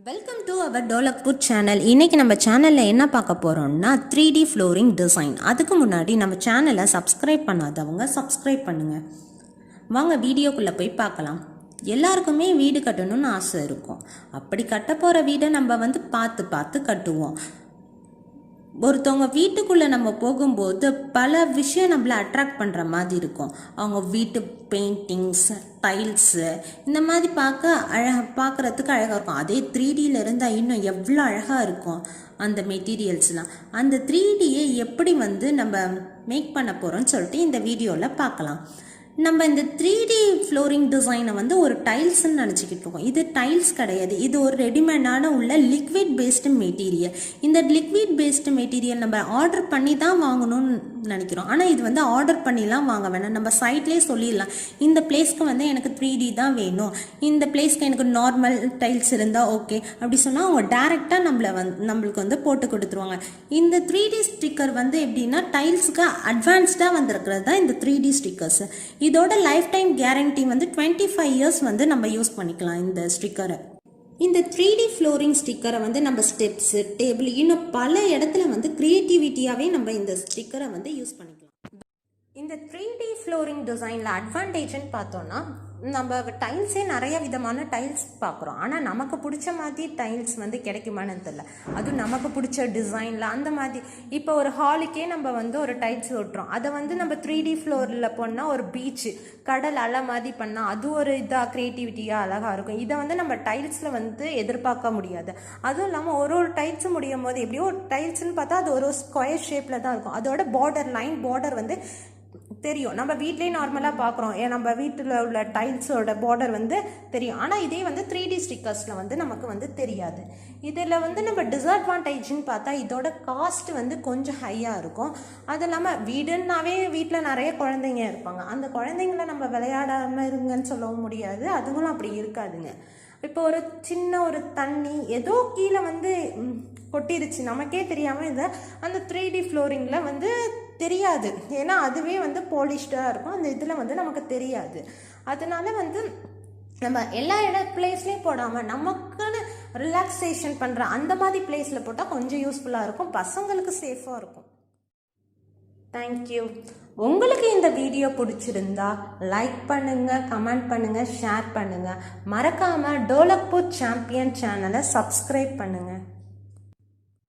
Welcome to our Dholakpur channel. இன்றைக்கி நம்ம சேனலில் என்ன பார்க்க போகிறோம்னா 3D ஃப்ளோரிங் டிசைன். அதுக்கு முன்னாடி நம்ம சேனலை சப்ஸ்கிரைப் பண்ணாதவங்க சப்ஸ்கிரைப் பண்ணுங்கள். வாங்க வீடியோக்குள்ளே போய் பார்க்கலாம். எல்லாருக்குமே வீடு கட்டணும்னு ஆசை இருக்கும். அப்படி கட்ட போகிற வீடை நம்ம பார்த்து பார்த்து கட்டுவோம். ஒருத்தவங்க வீட்டுக்குள்ளே நம்ம போகும்போது பல விஷயம் நம்மளை அட்ராக்ட் பண்ணுற மாதிரி இருக்கும். அவங்க வீட்டு பெயிண்டிங்ஸ், டைல்ஸு இந்த மாதிரி பார்க்குறதுக்கு அழகாக இருக்கும். அதே 3Dயில் இருந்தால் இன்னும் எவ்வளோ அழகாக இருக்கும் அந்த மெட்டீரியல்ஸ்லாம். அந்த 3Dயை எப்படி நம்ம மேக் பண்ண போகிறோம்னு சொல்லிட்டு இந்த வீடியோவில் பார்க்கலாம். நம்ம இந்த 3D ஃப்ளோரிங் டிசைனை ஒரு டைல்ஸ்ன்னு நினச்சிக்கிட்டு இருக்கோம். இது டைல்ஸ் கிடையாது. இது ஒரு ரெடிமேடான உள்ள லிக்விட் பேஸ்டு மெட்டீரியல். இந்த லிக்விட் பேஸ்டு மெட்டீரியல் நம்ம ஆர்டர் பண்ணி தான் வாங்கணும்னு நினைக்கிறோம். ஆனால் இது ஆர்டர் பண்ணிலாம் வாங்க வேணாம். நம்ம சைட்லேயே சொல்லிடலாம், இந்த பிளேஸ்க்கு எனக்கு 3D தான் வேணும், இந்த பிளேஸ்க்கு எனக்கு நார்மல் டைல்ஸ் இருந்தால் ஓகே அப்படி சொன்னால் அவங்க டேரெக்டாக நம்மளுக்கு போட்டு கொடுத்துருவாங்க. இந்த 3D ஸ்டிக்கர் எப்படின்னா டைல்ஸுக்கு அட்வான்ஸ்டாக வந்திருக்கிறது தான் இந்த 3D ஸ்டிக்கர்ஸ். இதோட லைஃப் டைம் கேரண்டி 25 இயர்ஸ் நம்ம யூஸ் பண்ணிக்கலாம் இந்த ஸ்டிக்கரை. இந்த 3D ஃப்ளோரிங் ஸ்டிக்கரை நம்ம ஸ்டெப்ஸு, டேபிள், இன்னும் பல இடத்துல க்ரியேட்டிவிட்டியாகவே நம்ம இந்த ஸ்டிக்கரை யூஸ் பண்ணிக்கலாம். இந்த 3D ஃப்ளோரிங் டிசைனில் அட்வான்டேஜ்னு பார்த்தோன்னா, நம்ம டைல்ஸே நிறைய விதமான டைல்ஸ் பார்க்குறோம். ஆனால் நமக்கு பிடிச்ச மாதிரி டைல்ஸ் கிடைக்குமான்னு தெரியல. அதுவும் நமக்கு பிடிச்ச டிசைனில் அந்த மாதிரி. இப்போ ஒரு ஹாலுக்கே நம்ம ஒரு டைல்ஸ் ஒட்டுறோம். அதை நம்ம 3D ஃப்ளோரில் போனால் ஒரு பீச்சு, கடல் அலை மாதிரி பண்ணால் அது ஒரு இதாக க்ரியேட்டிவிட்டியாக அழகாக இருக்கும். இதை நம்ம டைல்ஸில் எதிர்பார்க்க முடியாது. அதுவும் இல்லாமல் ஒரு டைல்ஸும் முடியும் போது எப்படியோ ஒரு டைல்ஸ்ன்னு பார்த்தா அது ஒரு ஸ்கொயர் ஷேப்பில் தான் இருக்கும். அதோட பார்டர், லைன் பார்டர் தெரியும். நம்ம வீட்லேயே நார்மலாக பார்க்குறோம், நம்ம வீட்டில் உள்ள டைல்ஸோட பார்டர் தெரியும். ஆனால் இதே 3D ஸ்டிக்கர்ஸில் நமக்கு தெரியாது. இதில் நம்ம டிஸ்அட்வான்டேஜ்னு பார்த்தா இதோட காஸ்ட் கொஞ்சம் ஹையாக இருக்கும். அது இல்லாமல் வீடுன்னாவே வீட்டில் நிறைய குழந்தைங்க இருப்பாங்க. அந்த குழந்தைங்கள நம்ம விளையாடாமல் இருங்கன்னு சொல்லவும் முடியாது. அதுங்களும் அப்படி இருக்காதுங்க. இப்போ ஒரு சின்ன ஒரு தண்ணி ஏதோ கீழே கொட்டிருச்சு, நமக்கே தெரியாமல் இதை அந்த 3D ஃப்ளோரிங்கில் தெரியாது. ஏன்னா அதுவே பாலிஷ்டாக இருக்கும். அந்த இதில் நமக்கு தெரியாது. அதனால நம்ம எல்லா பிளேஸ்லேயும் போடாமல் நமக்குன்னு ரிலாக்ஸேஷன் பண்ணுற அந்த மாதிரி பிளேஸில் போட்டால் கொஞ்சம் யூஸ்ஃபுல்லாக இருக்கும், பசங்களுக்கு சேஃபாக இருக்கும். தேங்க்யூ. உங்களுக்கு இந்த வீடியோ பிடிச்சிருந்தா லைக் பண்ணுங்கள், கமெண்ட் பண்ணுங்கள், ஷேர் பண்ணுங்கள். மறக்காமல் டோலக்பூர் சாம்பியன் சேனலை சப்ஸ்கிரைப் பண்ணுங்கள்.